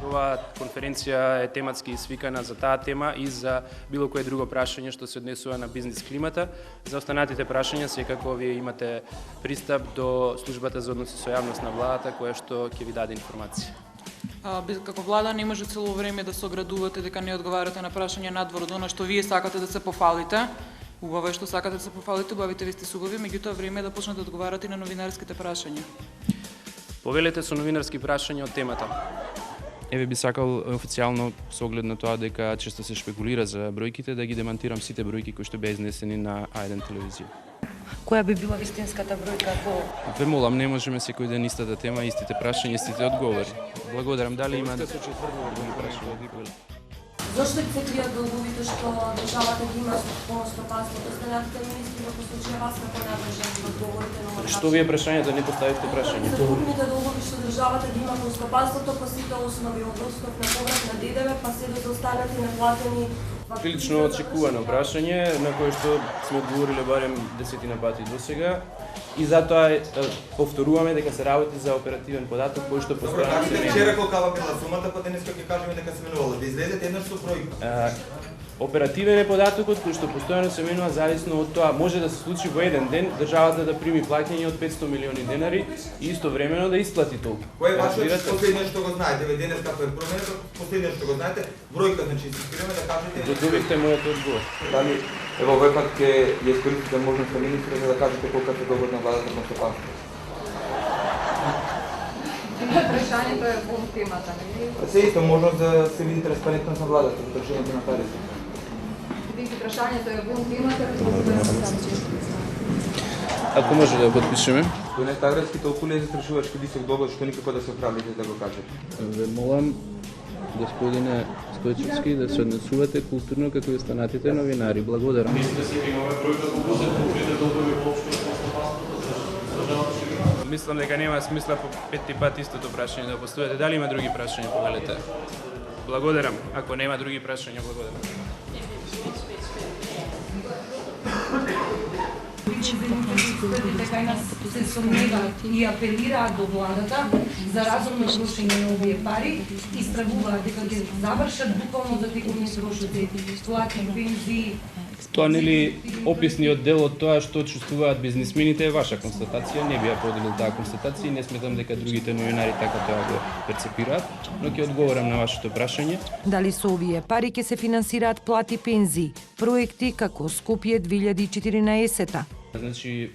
Оваа конференција е тематски свикана за таа тема и за било кое друго прашање што се однесува на бизнис климата. За останатите прашања секако вие имате пристап до службата за односи со јавност на владата која што ќе ви даде информација. Како влада не може цело време да се оградувате дека не одговарате на прашања надвор од она што вие сакате да се пофалите. Убаво е што сакате да се пофалите, убавите ви сте сугови, меѓутоа време е да почнете да одговарате на новинарските прашања. Повелете со новинарски прашања од темата. Еве би сакал официјално со оглед на тоа дека често се шпекулира за бројките да ги демантирам сите бројки кои што беа изнесени на А1 телевизија. Која би била вистинската бројка? Ве молам, не можеме секој ден истата тема, истите прашања, истите одговори. Благодарам. Дали има други прашања? Зошто се кријат долговите што државата ги има со стопанството? Останатите министри во случај вас како надлежен да одговорите на оваа. Што вие прашањето не поставивте прашање? За купните долгови што државата ги има во стопанството, па сите основи од одстав на поврат на ДДВ, па се до останати неплатени. Прилично очекувано прашање на кое што сме одговориле барем десетина пати досега и затоа повторуваме дека се работи за оперативен податок кој што постојано се менува. Вчера колкава била сумата, па денеска ќе кажеме дека се менувала. Да излезете еднаш со бројка. Оперативен е податокот кој што постојано се менува зависно од тоа. Може да се случи во еден ден државата да прими плаќање од 500 милиони денари и истовремено да исплати толку. Кој е вашето последно што го знаете? Ве денес како е променето, последно што го знаете, бројка, значи искреме да кажете. Добивте мојот одговор. Дали ево овој пат ќе ја искористите можноста министрите да кажете колку е доgodна владата на стопанството? Прашањето е во темата, нели? Се исто можност да се види транспарентност на владата за трчањето на парите. Видите, прашањето е во темата, Ако може да го подпишеме. Кој не таградски толку ли е застрашувачки висок долг што никако да се оправдате да го кажете? Ве молам, господине Стојчевски, да се однесувате културно како и останатите новинари. Благодарам. Мислам дека нема смисла по петти пат истото прашање да поставите. Дали има други прашања, повелете? Благодарам. Ако нема други прашања, благодарам. Дека се сомневаат и апелираат до владата за разумно трошење на овие пари и стравуваат дека ќе завршат буквално за текувни трошоци, плати, пензии. Тоа нели описниот дел од тоа што чувствуваат бизнисмените е ваша констатација, не би ја поделил таа констатација и не сметам дека другите новинари така тоа го перцепираат, но ќе одговорам на вашето прашање. Дали со овие пари ќе се финансираат плати пензии, проекти како Скопје 2014? Значи,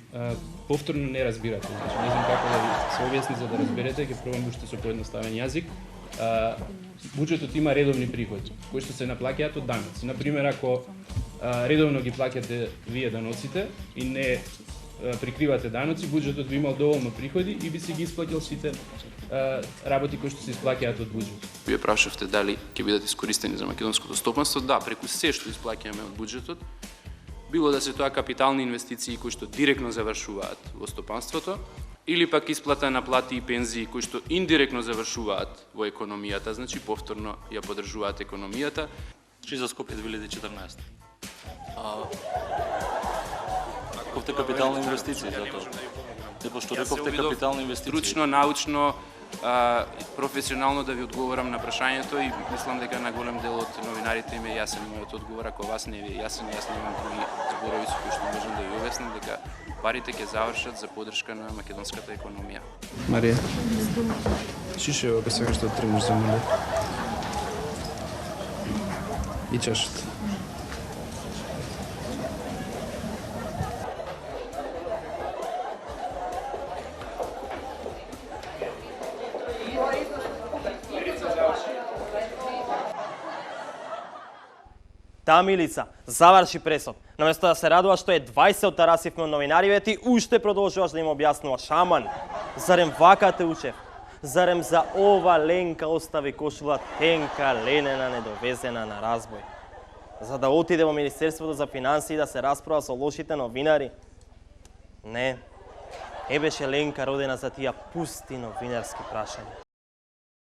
повторно не разбирате, значи не знам како да ви се објасни за да разберете, ќе пробам уште со поедноставен јазик. Буџетот има редовни приходи, кои што се наплаќаат од даноци. Например, ако редовно ги плаќате вие даноците и не прикривате даноци, буџетот би имал доволно приходи и би се ги исплатил сите работи кои што се исплаќаат од буџетот. Вие прашавте дали ќе бидат искористени за македонското стопанство? Да, преку се што исплаќаме од буџетот, било да се тоа капитални инвестиции кои што директно завршуваат во стопанството, или пак исплата на плати и пензии кои што индиректно завршуваат во економијата, значи повторно ја поддржуваат економијата. Чи за Скопје 2014. Рековте капитални инвестиции за тоа. Депо што рековте капитални инвестиции. Стручно, научно, професионално да ви одговорам на прашањето и мислам дека на голем дел од новинарите им е јасен мојот одговор, ако вас не ви е јасен, јас немам други зборови со кои што можам да ви објаснам дека парите ќе завршат за поддршка на македонската економија. Марија, шише ово сега што тренеш за мене. И чашата. Таа Милица заврши пресот. Наместо да се радува што е 20 тарасивме од новинариве, уште продолжуваш да им објаснуваш. Аман, зарем вака те учев? Зарем за ова Ленка остави кошула тенка, ленена, недовезена на разбој? За да отиде во Министерството за финансии да се расправа со лошите новинари? Не, не беше Ленка родена за тие пусти новинарски прашања.